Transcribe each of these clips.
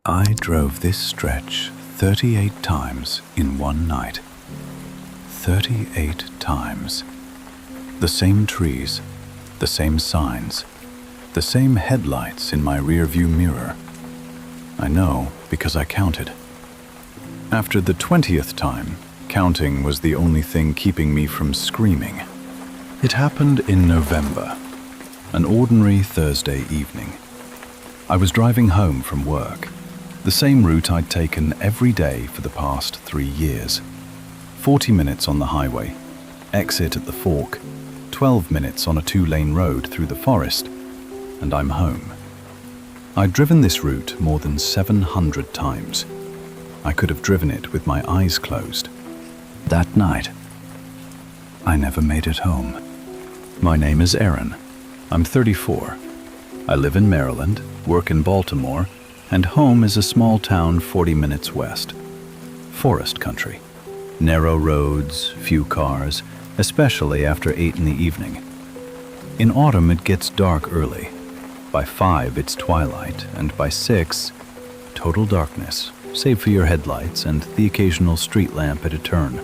I drove this stretch 38 times in one night. 38 times. The same trees, the same signs, the same headlights in my rearview mirror. I know because I counted. After the 20th time, counting was the only thing keeping me from screaming. It happened in November, an ordinary Thursday evening. I was driving home from work, the same route I'd taken every day for the past 3 years. 40 minutes on the highway, exit at the fork, 12 minutes on a 2-lane road through the forest, and I'm home. I'd driven this route more than 700 times. I could have driven it with my eyes closed. That night, I never made it home. My name is Aaron. I'm 34. I live in Maryland, work in Baltimore, and home is a small town 40 minutes west. Forest country. Narrow roads, few cars, especially after 8 in the evening. In autumn it gets dark early. By 5 it's twilight, and by 6, total darkness, save for your headlights and the occasional street lamp at a turn.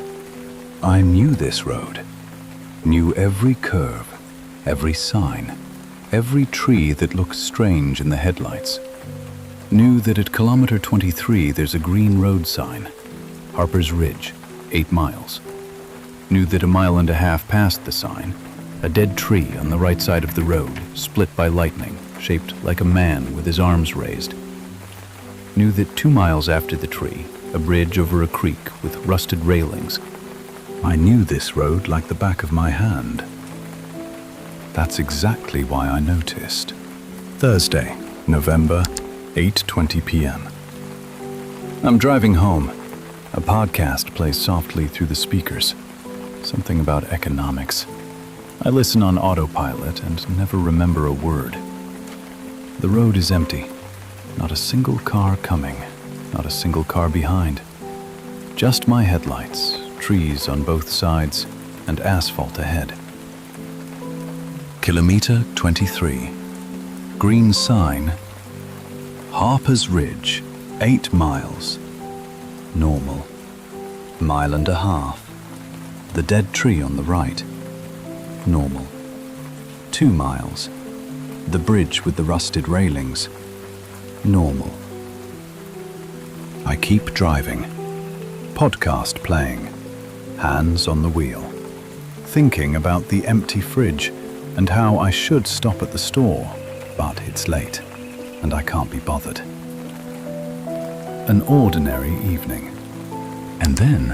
I knew this road. Knew every curve, every sign, every tree that looks strange in the headlights. Knew that at kilometer 23 there's a green road sign, Harper's Ridge, 8 miles. Knew that 1.5 miles past the sign, a dead tree on the right side of the road, split by lightning, shaped like a man with his arms raised. Knew that 2 miles after the tree, a bridge over a creek with rusted railings. I knew this road like the back of my hand. That's exactly why I noticed. Thursday, November, 8:20 p.m. I'm driving home. A podcast plays softly through the speakers. Something about economics. I listen on autopilot and never remember a word. The road is empty. Not a single car coming. Not a single car behind. Just my headlights, trees on both sides, and asphalt ahead. Kilometer 23. Green sign. Harper's Ridge, 8 miles. Normal. 1.5 miles. The dead tree on the right. Normal. 2 miles. The bridge with the rusted railings. Normal. I keep driving. Podcast playing. Hands on the wheel. Thinking about the empty fridge and how I should stop at the store, but it's late. And I can't be bothered. An ordinary evening. And then,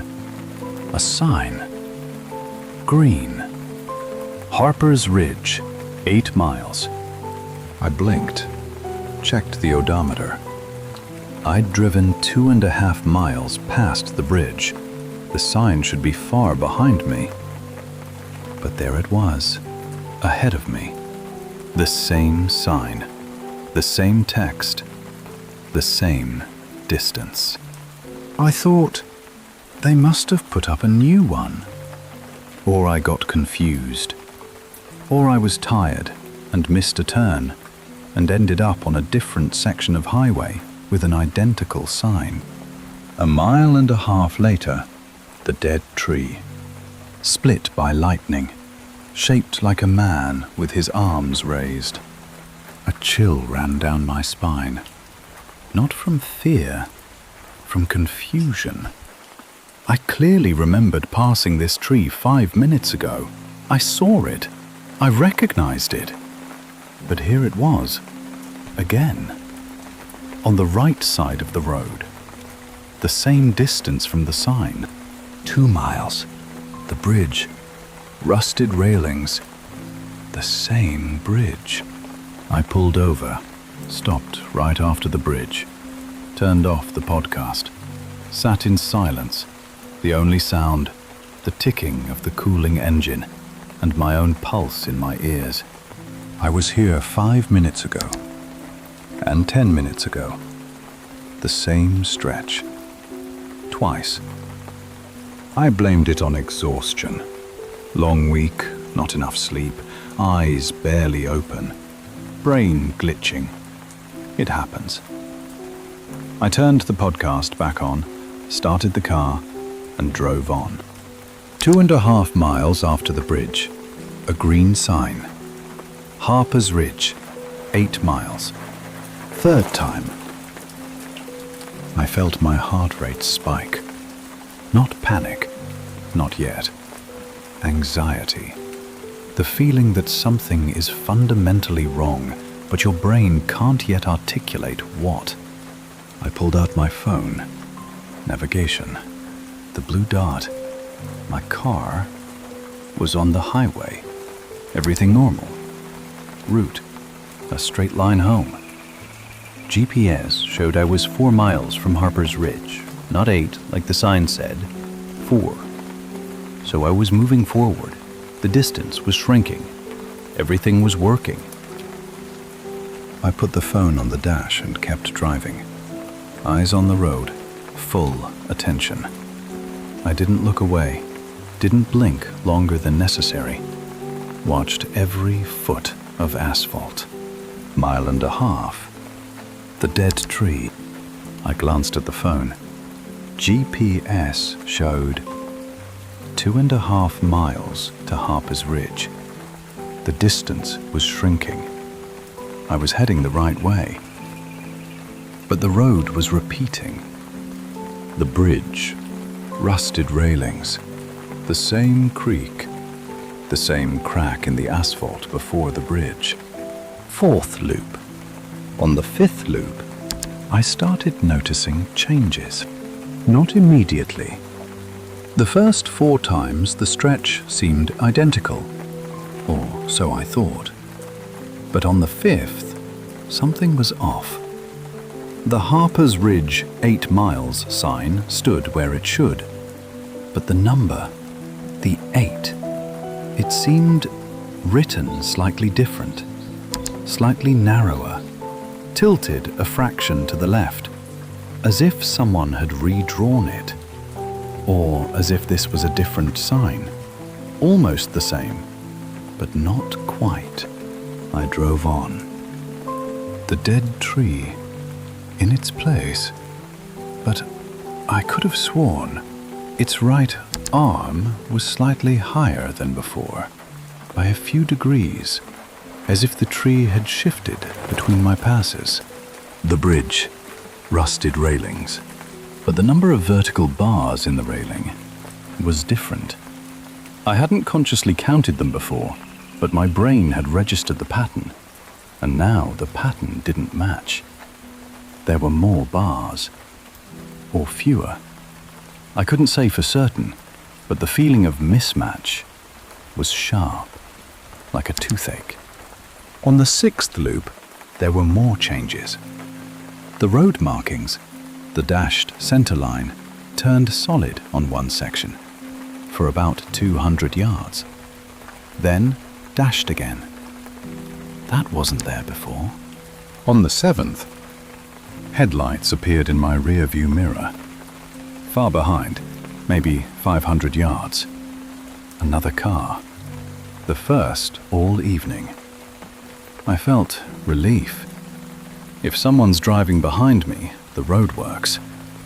a sign. Green. Harper's Ridge, 8 miles. I blinked, checked the odometer. I'd driven 2.5 miles past the bridge. The sign should be far behind me. But there it was, ahead of me. The same sign. The same text, the same distance. I thought they must have put up a new one. Or I got confused. Or I was tired and missed a turn and ended up on a different section of highway with an identical sign. 1.5 miles later, the dead tree, split by lightning, shaped like a man with his arms raised. A chill ran down my spine. Not from fear, from confusion. I clearly remembered passing this tree 5 minutes ago. I saw it. I recognized it. But here it was, again. On the right side of the road. The same distance from the sign. 2 miles. The bridge. Rusted railings. The same bridge. I pulled over, stopped right after the bridge, turned off the podcast, sat in silence, the only sound, the ticking of the cooling engine, and my own pulse in my ears. I was here 5 minutes ago, and 10 minutes ago. The same stretch. Twice. I blamed it on exhaustion. Long week, not enough sleep, eyes barely open. Brain glitching. It happens. I turned the podcast back on, started the car, and drove on. 2.5 miles after the bridge, a green sign. Harper's Ridge, 8 miles. Third time. I felt my heart rate spike. Not panic, not yet. Anxiety. The feeling that something is fundamentally wrong, but your brain can't yet articulate what. I pulled out my phone. Navigation. The blue dot. My car was on the highway. Everything normal. Route. A straight line home. GPS showed I was 4 miles from Harper's Ridge. Not 8, like the sign said. 4. So I was moving forward. The distance was shrinking. Everything was working. I put the phone on the dash and kept driving. Eyes on the road, full attention. I didn't look away, didn't blink longer than necessary. Watched every foot of asphalt. 1.5 miles. The dead tree. I glanced at the phone. GPS showed 2.5 miles to Harper's Ridge. The distance was shrinking. I was heading the right way. But the road was repeating. The bridge, rusted railings, the same creak, the same crack in the asphalt before the bridge. 4th loop. On the 5th loop, I started noticing changes. Not immediately. The first 4 times the stretch seemed identical, or so I thought. But on the 5th, something was off. The Harper's Ridge 8 miles sign stood where it should, but the number, the 8, it seemed written slightly different, slightly narrower, tilted a fraction to the left, as if someone had redrawn it, or as if this was a different sign, almost the same, but not quite. I drove on. The dead tree in its place, but I could have sworn its right arm was slightly higher than before, by a few degrees, as if the tree had shifted between my passes. The bridge, rusted railings, but the number of vertical bars in the railing was different. I hadn't consciously counted them before, but my brain had registered the pattern, and now the pattern didn't match. There were more bars, or fewer. I couldn't say for certain, but the feeling of mismatch was sharp, like a toothache. On the 6th loop, there were more changes. The road markings, the dashed center line, turned solid on one section, for about 200 yards. Then dashed again. That wasn't there before. On the 7th, headlights appeared in my rear-view mirror. Far behind, maybe 500 yards. Another car. The first all evening. I felt relief. If someone's driving behind me, the road works.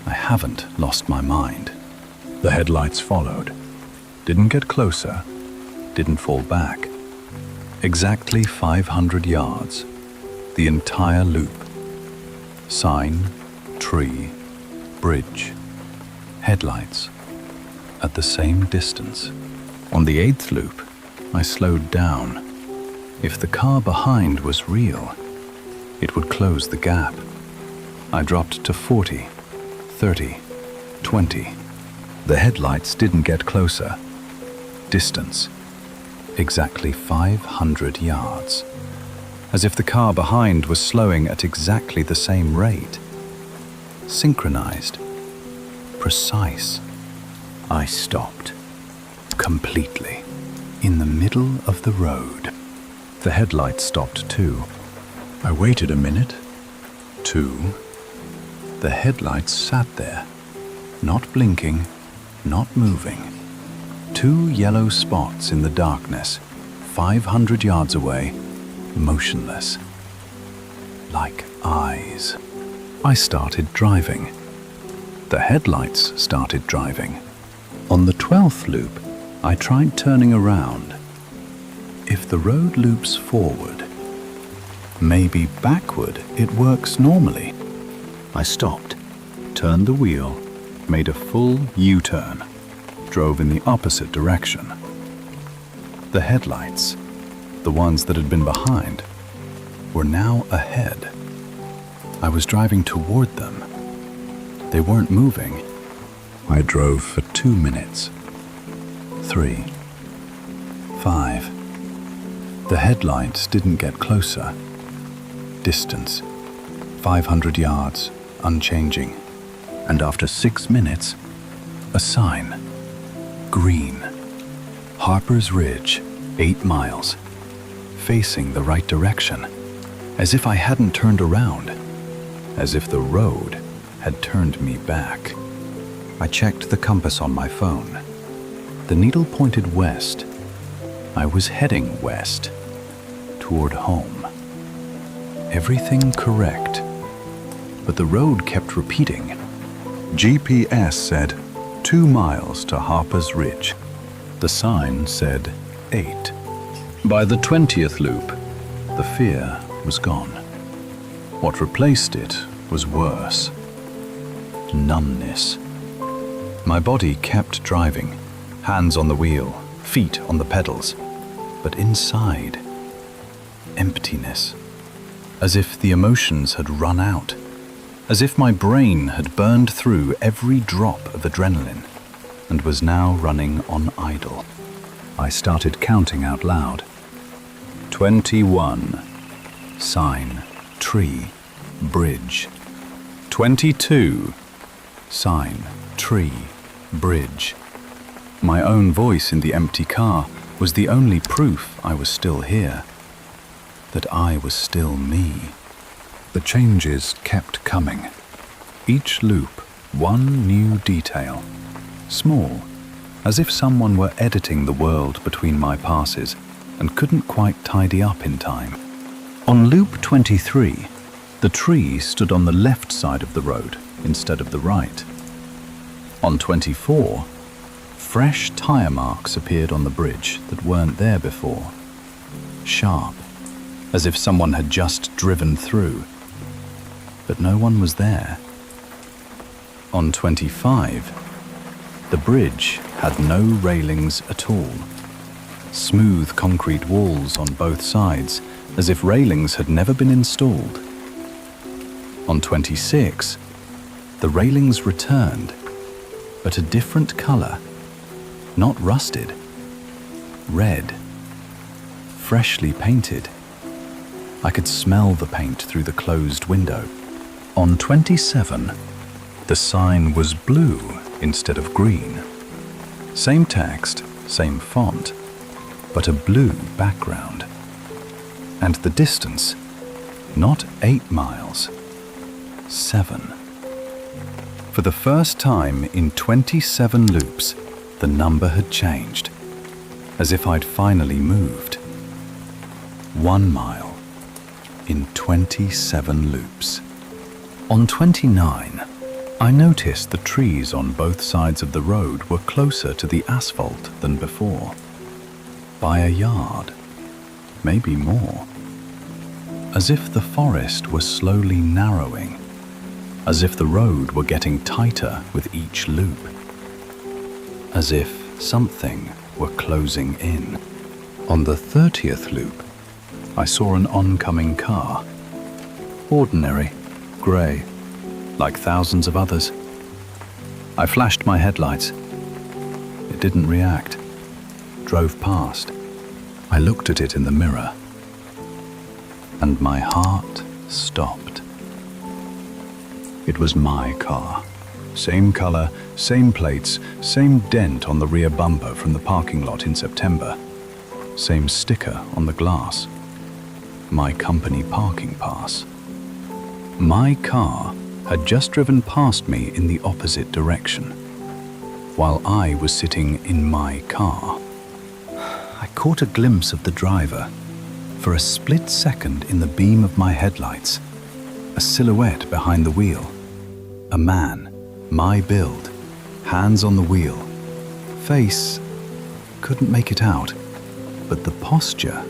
I haven't lost my mind. The headlights followed. Didn't get closer. Didn't fall back. Exactly 500 yards. The entire loop. Sign, tree, bridge, headlights, at the same distance. On the 8th loop, I slowed down. If the car behind was real, it would close the gap. I dropped to 40, 30, 20. The headlights didn't get closer. Distance, exactly 500 yards. As if the car behind was slowing at exactly the same rate. Synchronized. Precise. I stopped. Completely. In the middle of the road. The headlights stopped too. I waited a minute. 2. The headlights sat there. Not blinking, not moving. 2 yellow spots in the darkness, 500 yards away. Motionless, like eyes. I started driving. The headlights started driving. On the 12th loop, I tried turning around. If the road loops forward, maybe backward it works normally. I stopped, turned the wheel, made a full U-turn, drove in the opposite direction. The headlights, the ones that had been behind, were now ahead. I was driving toward them. They weren't moving. I drove for 2 minutes. 3. 5. The headlights didn't get closer. Distance, 500 yards, unchanging. And after 6 minutes, a sign. Green. Harper's Ridge, 8 miles. Facing the right direction. As if I hadn't turned around. As if the road had turned me back. I checked the compass on my phone. The needle pointed west. I was heading west, toward home. Everything correct, but the road kept repeating. GPS said 2 miles to Harper's Ridge. The sign said 8. By the 20th loop, the fear was gone. What replaced it was worse. Numbness. My body kept driving, hands on the wheel, feet on the pedals, but inside, emptiness. As if the emotions had run out, as if my brain had burned through every drop of adrenaline and was now running on idle. I started counting out loud. 21. Sign, tree, bridge. 22. Sign, tree, bridge. My own voice in the empty car was the only proof I was still here, that I was still me. The changes kept coming. Each loop, one new detail. Small, as if someone were editing the world between my passes and couldn't quite tidy up in time. On loop 23, the tree stood on the left side of the road instead of the right. On 24, fresh tire marks appeared on the bridge that weren't there before. Sharp, as if someone had just driven through. But no one was there. On 25, the bridge had no railings at all. Smooth concrete walls on both sides, as if railings had never been installed. On 26, the railings returned, but a different color. Not rusted. Red. Freshly painted. I could smell the paint through the closed window. On 27, the sign was blue instead of green. Same text, same font, but a blue background. And the distance, not 8 miles, 7. For the first time in 27 loops, the number had changed, as if I'd finally moved. 1 mile in 27 loops. On 29, I noticed the trees on both sides of the road were closer to the asphalt than before. By a yard, maybe more. As if the forest were slowly narrowing, as if the road were getting tighter with each loop, as if something were closing in. On the 30th loop, I saw an oncoming car. Ordinary, grey, like thousands of others. I flashed my headlights. It didn't react. Drove past. I looked at it in the mirror, and my heart stopped. It was my car. Same color, same plates, same dent on the rear bumper from the parking lot in September. Same sticker on the glass. My company parking pass. My car had just driven past me in the opposite direction, while I was sitting in my car. I caught a glimpse of the driver for a split second in the beam of my headlights, A silhouette behind the wheel. A man, my build, hands on the wheel. Face, couldn't make it out, but the posture,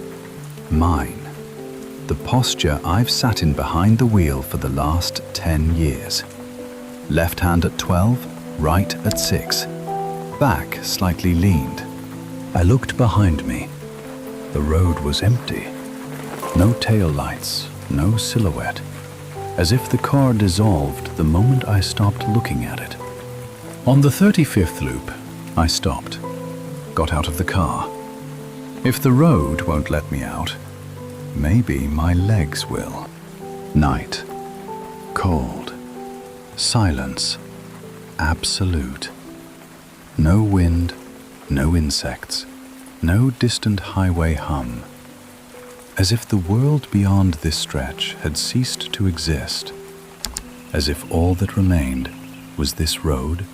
mine. The posture I've sat in behind the wheel for the last 10 years. Left hand at 12, right at 6. Back slightly leaned. I looked behind me. The road was empty. No tail lights, no silhouette. As if the car dissolved the moment I stopped looking at it. On the 35th loop, I stopped, got out of the car. If the road won't let me out, maybe my legs will. Night. Cold. Silence. Absolute. No wind, no insects, no distant highway hum. As if the world beyond this stretch had ceased to exist. As if all that remained was this road,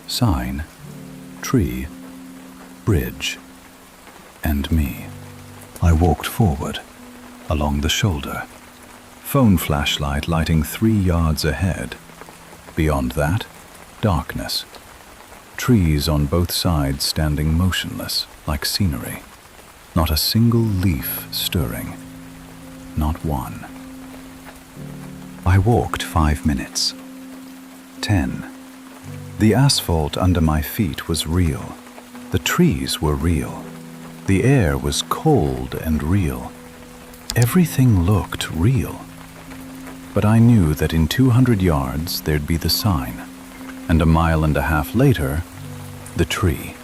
sign, tree, bridge, and me. I walked forward, along the shoulder, phone flashlight lighting 3 yards ahead. Beyond that, darkness. Trees on both sides standing motionless, like scenery. Not a single leaf stirring. Not one. I walked 5 minutes. 10. The asphalt under my feet was real. The trees were real. The air was cold and real. Everything looked real. But I knew that in 200 yards there'd be the sign, and a mile and a half later, the tree.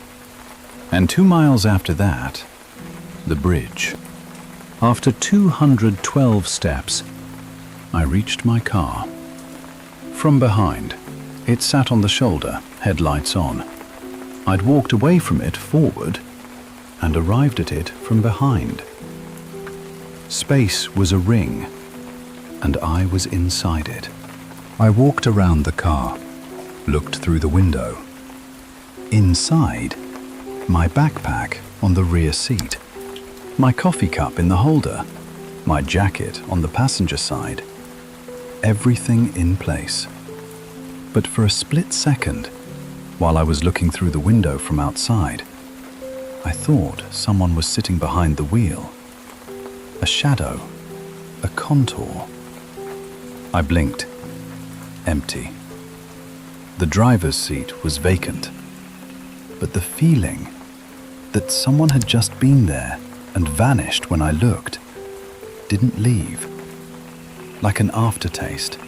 And 2 miles after that, the bridge. After 212 steps, I reached my car. From behind, it sat on the shoulder, headlights on. I'd walked away from it forward and arrived at it from behind. Space was a ring, and I was inside it. I walked around the car, looked through the window. Inside, my backpack on the rear seat, my coffee cup in the holder, my jacket on the passenger side. Everything in place. But for a split second, while I was looking through the window from outside, I thought someone was sitting behind the wheel. A shadow, a contour. I blinked. Empty. The driver's seat was vacant. But the feeling that someone had just been there and vanished when I looked didn't leave. Like an aftertaste.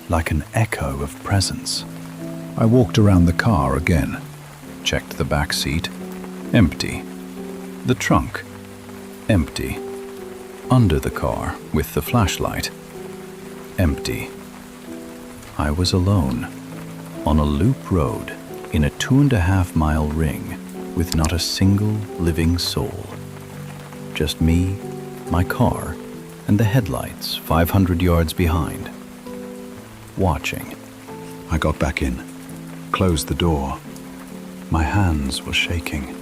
Like an echo of presence. I walked around the car again. Checked the back seat. Empty. The trunk. Empty. Under the car, with the flashlight. Empty. I was alone. On a loop road. In a 2.5-mile ring. With not a single living soul. Just me, my car, and the headlights 500 yards behind. Watching. I got back in. Closed the door. My hands were shaking.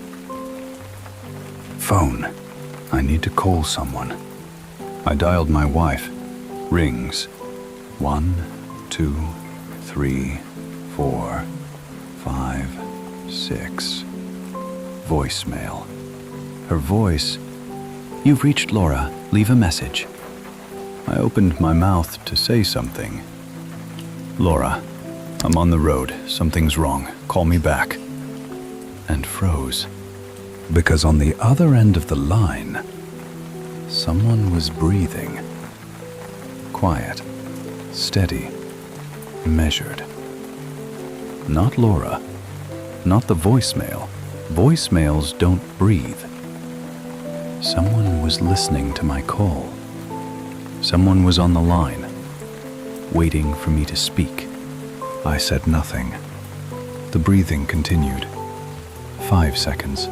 Phone. I need to call someone. I dialed my wife. Rings. 1, 2, 3, 4, 5, 6. Voicemail. Her voice. You've reached Laura. Leave a message. I opened my mouth to say something. Laura, I'm on the road. Something's wrong. Call me back. And froze. Because on the other end of the line, someone was breathing. Quiet, steady, measured. Not Laura. Not the voicemail. Voicemails don't breathe. Someone was listening to my call. Someone was on the line, waiting for me to speak. I said nothing. The breathing continued. 5 seconds.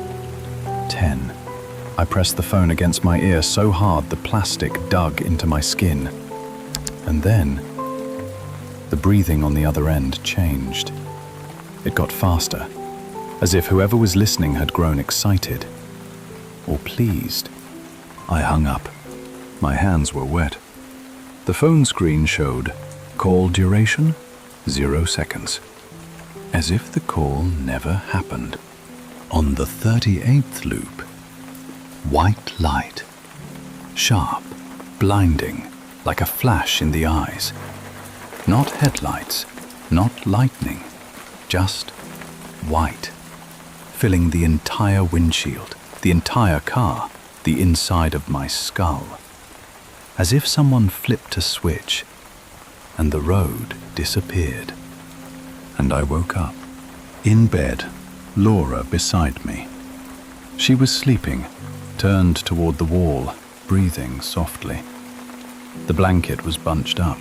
10. I pressed the phone against my ear so hard the plastic dug into my skin. And then, the breathing on the other end changed. It got faster, as if whoever was listening had grown excited or pleased. I hung up. My hands were wet. The phone screen showed call duration 0 seconds, as if the call never happened. On the 38th loop, white light, sharp, blinding, like a flash in the eyes. Not headlights, not lightning, just white, filling the entire windshield, the entire car, the inside of my skull. As if someone flipped a switch and the road disappeared. And I woke up. In bed, Laura beside me. She was sleeping, turned toward the wall, breathing softly. The blanket was bunched up.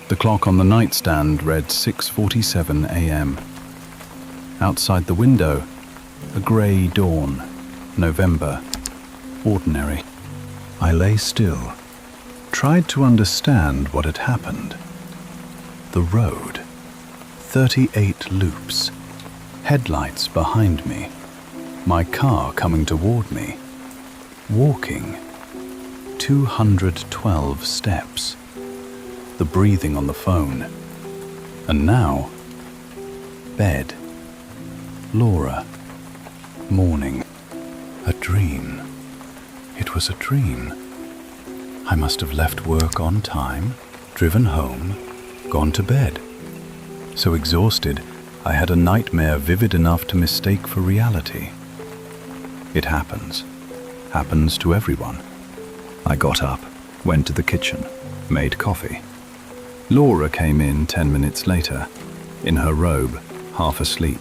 The clock on the nightstand read 6:47 a.m. Outside the window, a grey dawn, November, ordinary. I lay still, tried to understand what had happened. The road, 38 loops, headlights behind me, my car coming toward me, walking, 212 steps, the breathing on the phone, and now, bed, Laura, morning, a dream. It was a dream. I must have left work on time, driven home, gone to bed. So exhausted, I had a nightmare vivid enough to mistake for reality. It happens to everyone. I got up, went to the kitchen, made coffee. Laura came in 10 minutes later, in her robe, half asleep,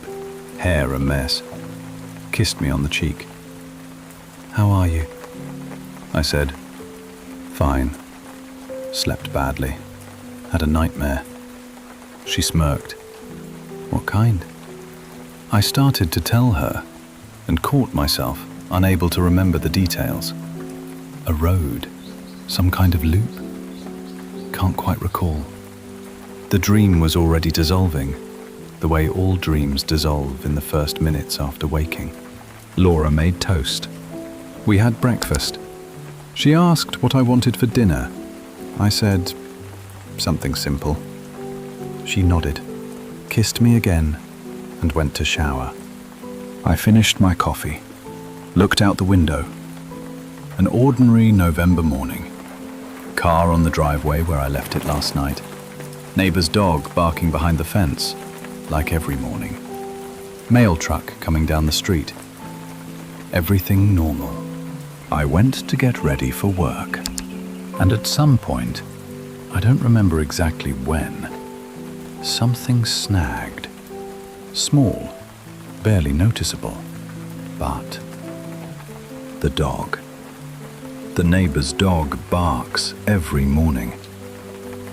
hair a mess, kissed me on the cheek. "How are you?" I said. "Fine. Slept badly. Had a nightmare." She smirked. "What kind?" I started to tell her and caught myself, unable to remember the details. A road, some kind of loop. Can't quite recall. The dream was already dissolving, the way all dreams dissolve in the first minutes after waking. Laura made toast. We had breakfast. She asked what I wanted for dinner. I said, something simple. She nodded, kissed me again, and went to shower. I finished my coffee, looked out the window. An ordinary November morning. Car on the driveway where I left it last night. Neighbor's dog barking behind the fence, like every morning. Mail truck coming down the street. Everything normal. I went to get ready for work. And at some point, I don't remember exactly when, something snagged. Small, barely noticeable, but the dog. The neighbor's dog barks every morning.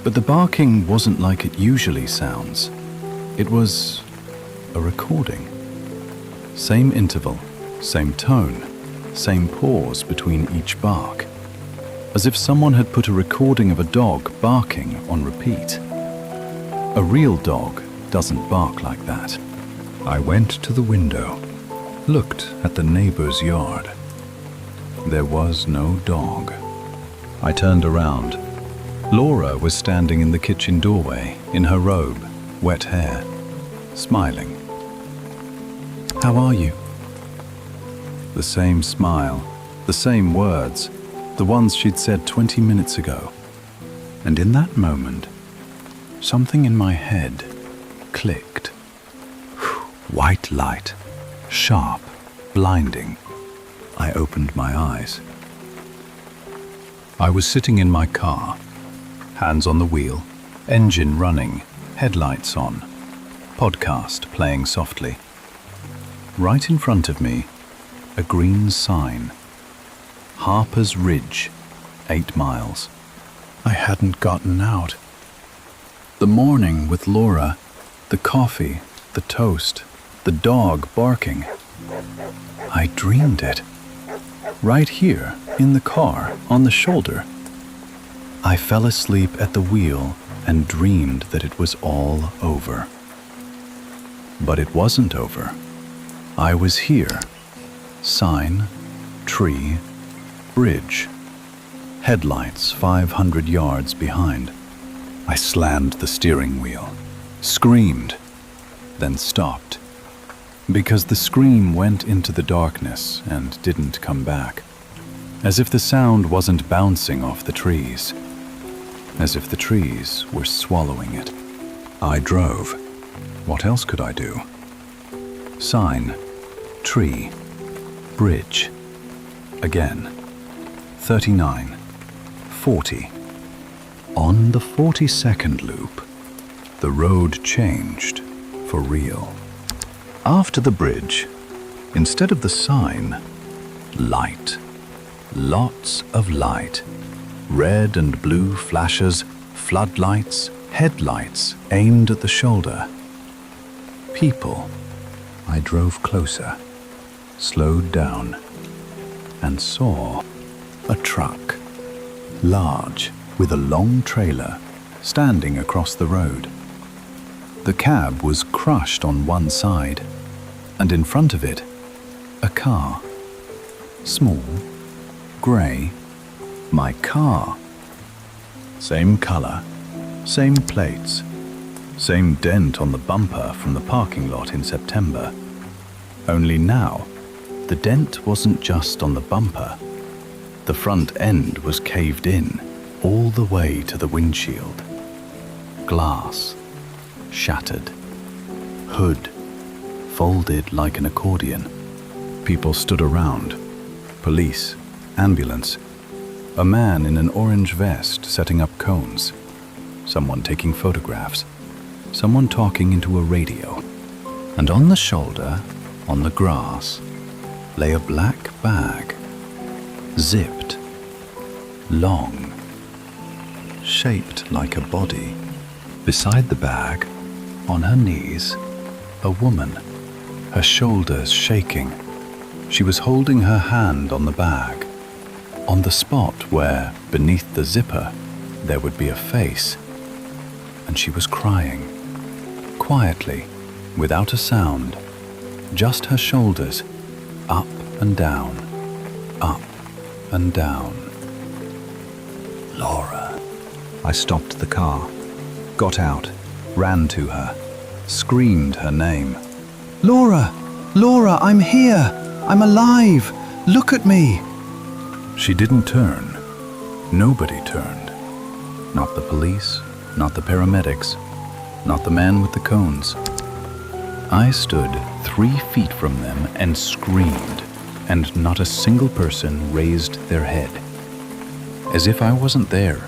But the barking wasn't like it usually sounds. It was a recording. Same interval, same tone, same pause between each bark. As if someone had put a recording of a dog barking on repeat. A real dog doesn't bark like that. I went to the window, looked at the neighbor's yard. There was no dog. I turned around. Laura was standing in the kitchen doorway, in her robe, wet hair, smiling. "How are you?" The same smile, the same words, the ones she'd said 20 minutes ago. And in that moment, something in my head clicked. White light, sharp, blinding. I opened my eyes. I was sitting in my car, hands on the wheel, engine running, headlights on, podcast playing softly. Right in front of me, a green sign. Harper's Ridge, 8 miles. I hadn't gotten out. The morning with Laura, the coffee, the toast, the dog barking. I dreamed it. Right here, in the car, on the shoulder. I fell asleep at the wheel and dreamed that it was all over. But it wasn't over. I was here. Sign, tree, bridge. headlights 500 yards behind. I slammed the steering wheel, screamed, then stopped, because the scream went into the darkness and didn't come back, as if the sound wasn't bouncing off the trees, as if the trees were swallowing it. I drove. What else could I do? Sign, tree, bridge. Again. 39, 40. On the 42nd loop, the road changed for real. After the bridge, instead of the sign, light. Lots of light. Red and blue flashes, floodlights, headlights aimed at the shoulder. People. I drove closer, slowed down, and saw a truck, large, with a long trailer, standing across the road. The cab was crushed on one side, and in front of it, a car. Small, grey, my car. Same colour, same plates, same dent on the bumper from the parking lot in September. Only now, the dent wasn't just on the bumper. The front end was caved in all the way to the windshield. Glass, shattered. Hood, folded like an accordion. People stood around. Police, ambulance. A man in an orange vest setting up cones. Someone taking photographs. Someone talking into a radio. And on the shoulder, on the grass, lay a black bag. Zipped. Long. Shaped like a body. Beside the bag, on her knees, a woman, her shoulders shaking. She was holding her hand on the bag, on the spot where, beneath the zipper, there would be a face. And she was crying, quietly, without a sound, just her shoulders, up and down, up and down. Laura. I stopped the car, got out, ran to her, screamed her name. Laura! Laura, I'm here! I'm alive! Look at me! She didn't turn. Nobody turned. Not the police, not the paramedics, not the man with the cones. I stood 3 feet from them and screamed, and not a single person raised their head. As if I wasn't there.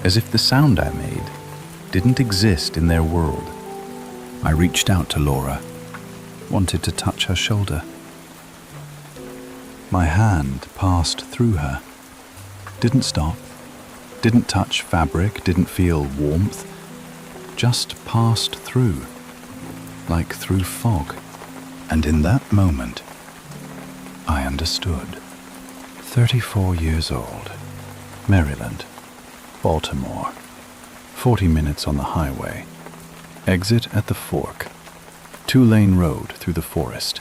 As if the sound I made didn't exist in their world. I reached out to Laura, wanted to touch her shoulder. My hand passed through her, didn't stop, didn't touch fabric, didn't feel warmth, just passed through, like through fog. And in that moment, I understood. 34 years old, Maryland, Baltimore, 40 minutes on the highway, exit at the fork, 2-lane road through the forest,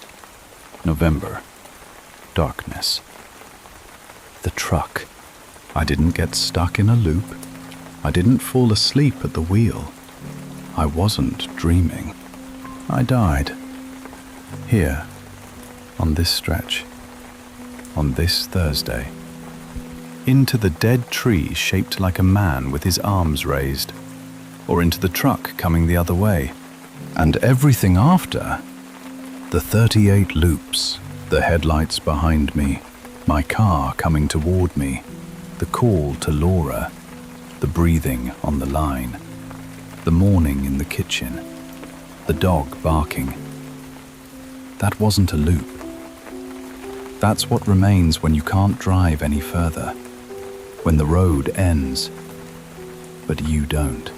November, darkness. The truck. I didn't get stuck in a loop. I didn't fall asleep at the wheel. I wasn't dreaming. I died. Here, on this stretch, on this Thursday. Into the dead tree shaped like a man with his arms raised, or into the truck coming the other way. And everything after, the 38 loops, the headlights behind me, my car coming toward me, the call to Laura, the breathing on the line, the morning in the kitchen, the dog barking. That wasn't a loop. That's what remains when you can't drive any further, when the road ends, but you don't.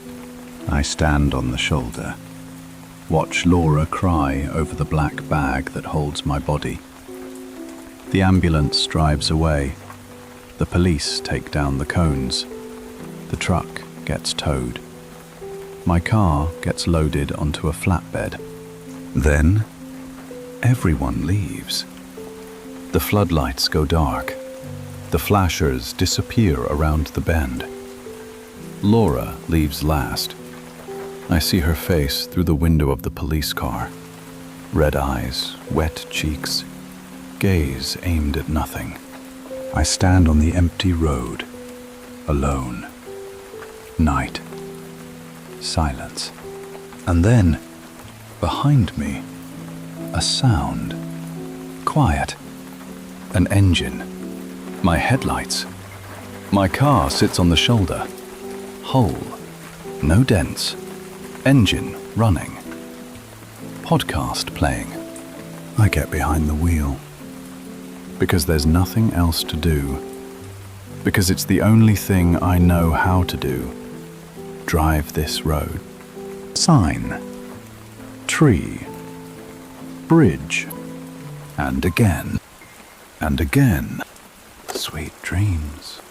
I stand on the shoulder, watch Laura cry over the black bag that holds my body. The ambulance drives away. The police take down the cones. The truck gets towed. My car gets loaded onto a flatbed. Then, everyone leaves. The floodlights go dark. The flashers disappear around the bend. Laura leaves last. I see her face through the window of the police car. Red eyes, wet cheeks, gaze aimed at nothing. I stand on the empty road, alone. Night. Silence. And then, behind me, a sound. Quiet. An engine. My headlights. My car sits on the shoulder. Whole. No dents. Engine running. Podcast playing. I get behind the wheel. Because there's nothing else to do. Because it's the only thing I know how to do. Drive this road. Sign. Tree. Bridge. And again. And again. Sweet dreams.